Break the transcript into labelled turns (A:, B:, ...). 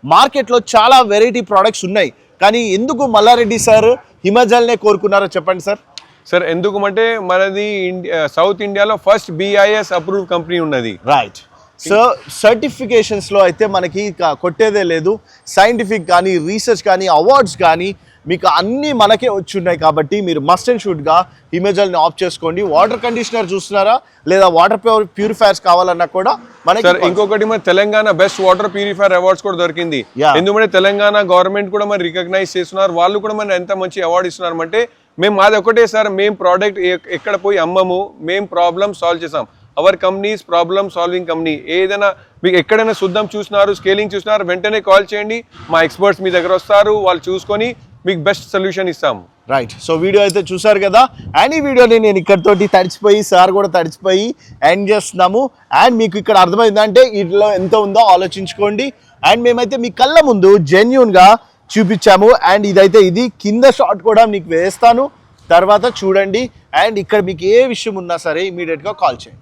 A: మార్కెట్లో చాలా variety products ఉన్నాయి, కానీ ఎందుకు మల్లారెడ్డి సార్ హిమజల్నే కోరుకున్నారో చెప్పండి సార్.
B: సార్ ఎందుకు అంటే మనది సౌత్ ఇండియాలో ఫస్ట్ BIS అప్రూవ్ కంపెనీ ఉన్నది.
A: రైట్. సో సర్టిఫికేషన్స్లో అయితే మనకి కొట్టేదే లేదు. సైంటిఫిక్ కానీ రీసెర్చ్ కానీ అవార్డ్స్ కానీ మీకు అన్నీ మనకే వచ్చి ఉన్నాయి. కాబట్టి మీరు మస్ట్ అండ్ షుడ్గా హిమజల్ని ఆఫ్ చేసుకోండి. వాటర్ కండిషనర్ చూస్తున్నారా, లేదా వాటర్ ప్యూరిఫైర్స్ కావాలన్నా కూడా మనకి.
B: ఇంకొకటి మన Telangana best water purifier awards కూడా దొరికింది. ఎందుకంటే తెలంగాణ గవర్నమెంట్ కూడా మనం రికగ్నైజ్ చేస్తున్నారు, వాళ్ళు కూడా మనం ఎంత మంచి అవార్డు ఇస్తున్నారు అంటే మేము మాది ఒకటే సార్, మేము ప్రోడక్ట్ ఎక్కడ పోయి అమ్మము, మేము ప్రాబ్లమ్ సాల్వ్ చేసాం. Our companies problem solving company. ఏదైనా మీకు ఎక్కడైనా శుద్ధం చూసినారు, స్కేలింగ్ చూసినారు, వెంటనే కాల్ చేయండి, మా ఎక్స్పర్ట్స్ మీ దగ్గర వస్తారు, వాళ్ళు చూసుకొని మీకు బెస్ట్ సొల్యూషన్ ఇస్తాము.
A: రైట్. సో వీడియో అయితే చూసారు కదా, అండ్ ఈ వీడియోని నేను ఇక్కడతోటి తడిచిపోయి సార్ కూడా తడిచిపోయి ఎండ్ చేస్తున్నాము. అండ్ మీకు ఇక్కడ అర్థమైందంటే వీటిలో ఎంత ఉందో ఆలోచించుకోండి. అండ్ మేమైతే మీ కళ్ళ ముందు జెన్యూన్గా చూపించాము. అండ్ ఇదైతే ఇది కింద షాట్ కూడా మీకు వేస్తాను, తర్వాత చూడండి. అండ్ ఇక్కడ మీకు ఏ విషయం ఉన్నా సరే ఇమీడియట్గా కాల్ చేయండి.